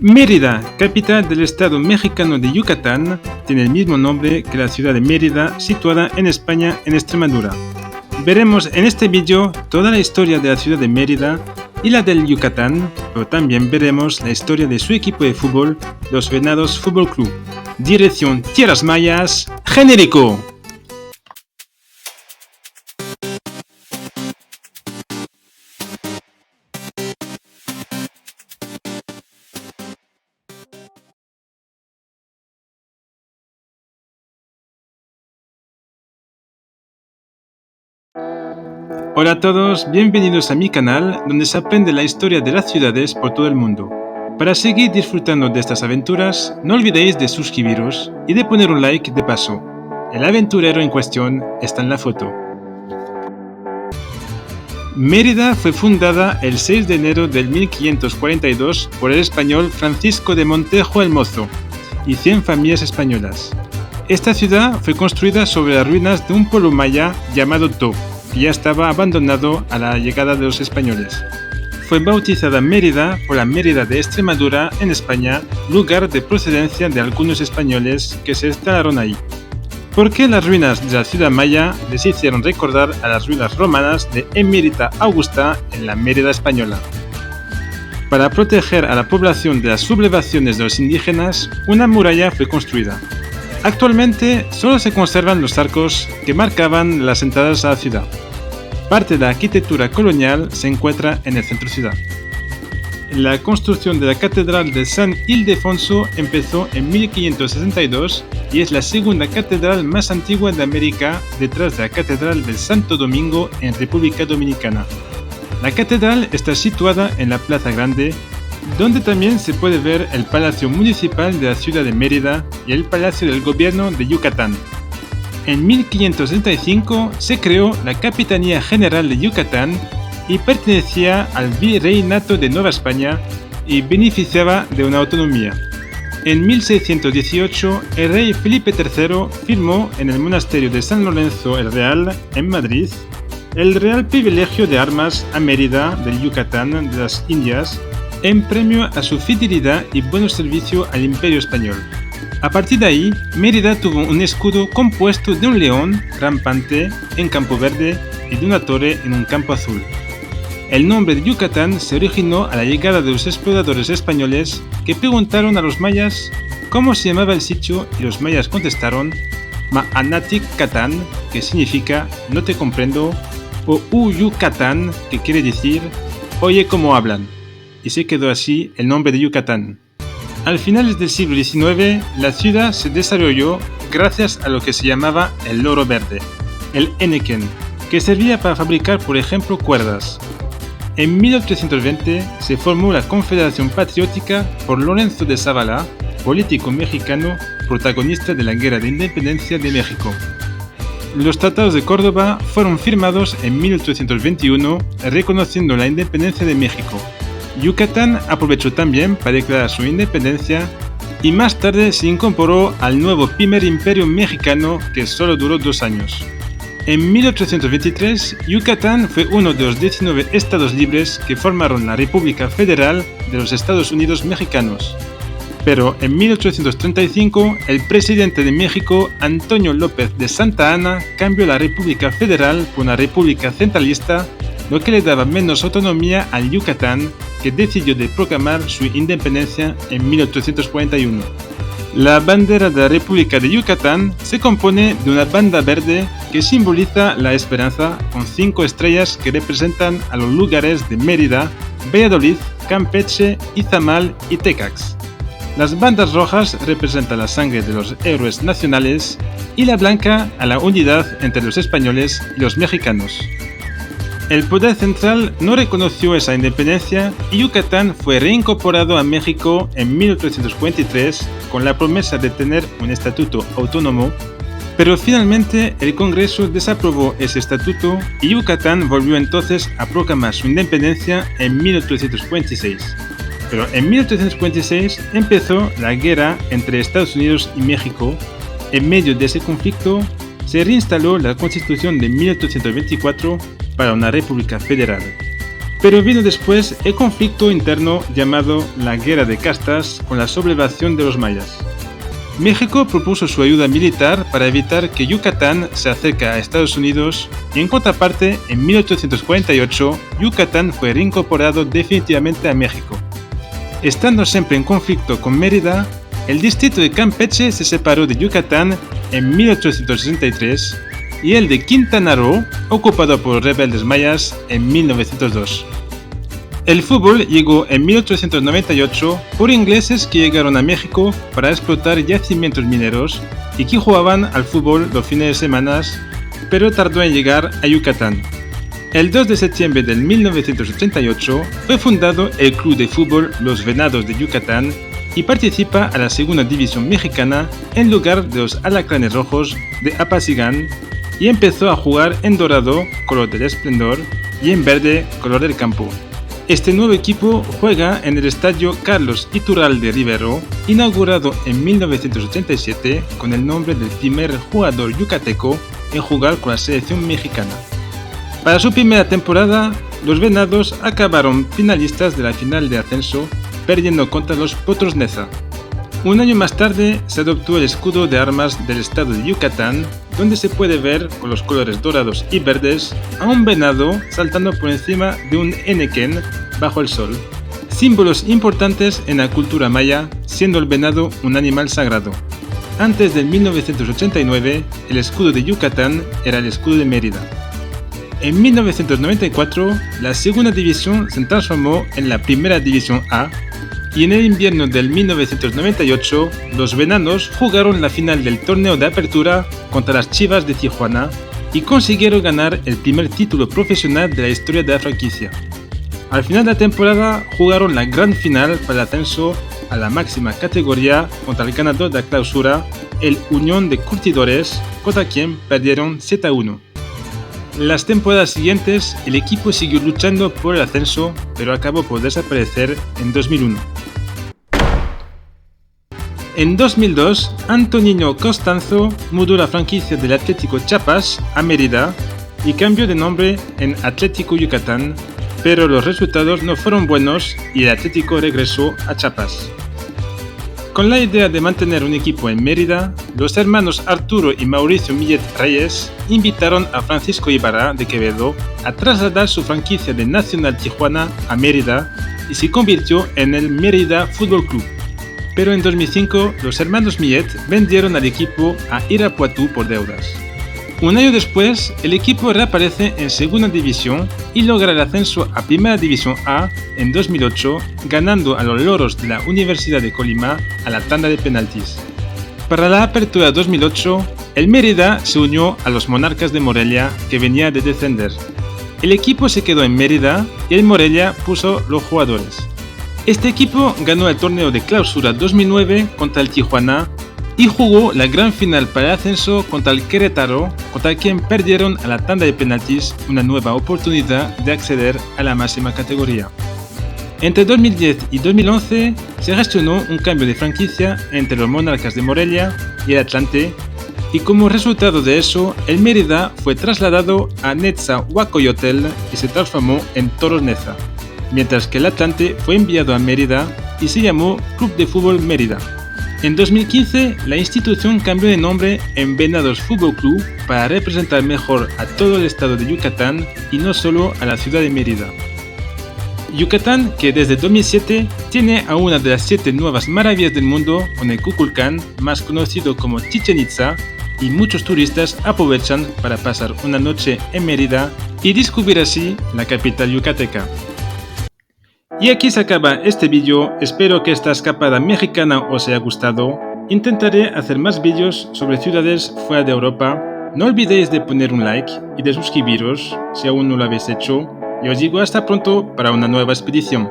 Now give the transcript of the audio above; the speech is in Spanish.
Mérida, capital del estado mexicano de Yucatán, tiene el mismo nombre que la ciudad de Mérida, situada en España, en Extremadura. Veremos en este vídeo toda la historia de la ciudad de Mérida y la del Yucatán, pero también veremos la historia de su equipo de fútbol, los Venados Fútbol Club. Dirección Tierras Mayas, genérico. Hola a todos, bienvenidos a mi canal donde se aprende la historia de las ciudades por todo el mundo. Para seguir disfrutando de estas aventuras, no olvidéis de suscribiros y de poner un like de paso. El aventurero en cuestión está en la foto. Mérida fue fundada el 6 de enero del 1542 por el español Francisco de Montejo el Mozo y 100 familias españolas. Esta ciudad fue construida sobre las ruinas de un pueblo maya llamado To, que ya estaba abandonado a la llegada de los españoles. Fue bautizada Mérida por la Mérida de Extremadura, en España, lugar de procedencia de algunos españoles que se instalaron ahí. Porque las ruinas de la ciudad maya les hicieron recordar a las ruinas romanas de Emérita Augusta en la Mérida española. Para proteger a la población de las sublevaciones de los indígenas, una muralla fue construida. Actualmente solo se conservan los arcos que marcaban las entradas a la ciudad. Parte de la arquitectura colonial se encuentra en el centro ciudad. La construcción de la Catedral de San Ildefonso empezó en 1562 y es la segunda catedral más antigua de América detrás de la Catedral del Santo Domingo en República Dominicana. La catedral está situada en la Plaza Grande, donde también se puede ver el Palacio Municipal de la ciudad de Mérida y el Palacio del Gobierno de Yucatán. En 1565 se creó la Capitanía General de Yucatán y pertenecía al Virreinato de Nueva España y beneficiaba de una autonomía. En 1618 el rey Felipe III firmó en el monasterio de San Lorenzo el Real, en Madrid, el real privilegio de armas a Mérida del Yucatán de las Indias, en premio a su fidelidad y buen servicio al Imperio Español. A partir de ahí, Mérida tuvo un escudo compuesto de un león rampante en campo verde y de una torre en un campo azul. El nombre de Yucatán se originó a la llegada de los exploradores españoles que preguntaron a los mayas cómo se llamaba el sitio y los mayas contestaron Ma'anatic Catán, que significa no te comprendo, o Uyucatán, que quiere decir oye cómo hablan. Y se quedó así el nombre de Yucatán. Al finales del siglo XIX, la ciudad se desarrolló gracias a lo que se llamaba el oro verde, el henequen, que servía para fabricar, por ejemplo, cuerdas. En 1820 se formó la Confederación Patriótica por Lorenzo de Zavala, político mexicano protagonista de la Guerra de Independencia de México. Los tratados de Córdoba fueron firmados en 1821, reconociendo la independencia de México. Yucatán aprovechó también para declarar su independencia y más tarde se incorporó al nuevo primer imperio mexicano que solo duró 2 años. En 1823, Yucatán fue uno de los 19 estados libres que formaron la República Federal de los Estados Unidos Mexicanos. Pero en 1835, el presidente de México, Antonio López de Santa Anna, cambió la República Federal por una república centralista, lo que le daba menos autonomía al Yucatán, que decidió de proclamar su independencia en 1841. La bandera de la República de Yucatán se compone de una banda verde que simboliza la esperanza, con 5 estrellas que representan a los lugares de Mérida, Valladolid, Campeche, Izamal y Tecax. Las bandas rojas representan la sangre de los héroes nacionales y la blanca a la unidad entre los españoles y los mexicanos. El poder central no reconoció esa independencia y Yucatán fue reincorporado a México en 1843 con la promesa de tener un estatuto autónomo, pero finalmente el Congreso desaprobó ese estatuto y Yucatán volvió entonces a proclamar su independencia en 1846. Pero en 1846 empezó la guerra entre Estados Unidos y México. En medio de ese conflicto se reinstaló la Constitución de 1824 para una república federal. Pero vino después el conflicto interno llamado la Guerra de Castas con la sublevación de los mayas. México propuso su ayuda militar para evitar que Yucatán se acerque a Estados Unidos y en contraparte, en 1848, Yucatán fue reincorporado definitivamente a México. Estando siempre en conflicto con Mérida, el distrito de Campeche se separó de Yucatán en 1863 y el de Quintana Roo, ocupado por los rebeldes mayas, en 1902. El fútbol llegó en 1898 por ingleses que llegaron a México para explotar yacimientos mineros y que jugaban al fútbol los fines de semana, pero tardó en llegar a Yucatán. El 2 de septiembre de 1988 fue fundado el club de fútbol Los Venados de Yucatán y participa a la segunda división mexicana en lugar de los Alacranes Rojos de Apatzingán y empezó a jugar en dorado, color del esplendor, y en verde, color del campo. Este nuevo equipo juega en el estadio Carlos Iturralde Rivero, inaugurado en 1987 con el nombre del primer jugador yucateco en jugar con la selección mexicana. Para su primera temporada, los Venados acabaron finalistas de la final de ascenso, perdiendo contra los Potros Neza. Un año más tarde se adoptó el escudo de armas del estado de Yucatán, donde se puede ver con los colores dorados y verdes a un venado saltando por encima de un enequén bajo el sol, símbolos importantes en la cultura maya, siendo el venado un animal sagrado. Antes del 1989, el escudo de Yucatán era el escudo de Mérida. En 1994, la segunda división se transformó en la primera división A, y en el invierno del 1998, los Venados jugaron la final del torneo de apertura contra las Chivas de Tijuana y consiguieron ganar el primer título profesional de la historia de la franquicia. Al final de la temporada jugaron la gran final para el ascenso a la máxima categoría contra el ganador de la clausura, el Unión de Curtidores, contra quien perdieron 7-1. Las temporadas siguientes, el equipo siguió luchando por el ascenso, pero acabó por desaparecer en 2001. En 2002, Antonino Costanzo mudó la franquicia del Atlético Chiapas a Mérida y cambió de nombre en Atlético Yucatán, pero los resultados no fueron buenos y el Atlético regresó a Chiapas. Con la idea de mantener un equipo en Mérida, los hermanos Arturo y Mauricio Millet Reyes invitaron a Francisco Ibarra de Quevedo a trasladar su franquicia de Nacional Tijuana a Mérida y se convirtió en el Mérida Fútbol Club. Pero en 2005, los hermanos Millet vendieron al equipo a Irapuato por deudas. Un año después, el equipo reaparece en Segunda División y logra el ascenso a Primera División A en 2008, ganando a los Loros de la Universidad de Colima a la tanda de penaltis. Para la apertura 2008, el Mérida se unió a los Monarcas de Morelia, que venía de descender. El equipo se quedó en Mérida y el Morelia puso los jugadores. Este equipo ganó el torneo de clausura 2009 contra el Tijuana y jugó la gran final para el ascenso contra el Querétaro, contra quien perdieron a la tanda de penaltis, una nueva oportunidad de acceder a la máxima categoría. Entre 2010 y 2011 se gestionó un cambio de franquicia entre los Monarcas de Morelia y el Atlante, y como resultado de eso, el Mérida fue trasladado a Netzahualcoyotl y se transformó en Toros Neza, mientras que el Atlante fue enviado a Mérida y se llamó Club de Fútbol Mérida. En 2015, la institución cambió de nombre en Venados Fútbol Club para representar mejor a todo el estado de Yucatán y no solo a la ciudad de Mérida. Yucatán, que desde 2007 tiene a una de las 7 nuevas maravillas del mundo con el Kukulcán, más conocido como Chichén Itzá, y muchos turistas aprovechan para pasar una noche en Mérida y descubrir así la capital yucateca. Y aquí se acaba este vídeo, espero que esta escapada mexicana os haya gustado. Intentaré hacer más vídeos sobre ciudades fuera de Europa. No olvidéis de poner un like y de suscribiros si aún no lo habéis hecho. Y os digo hasta pronto para una nueva expedición.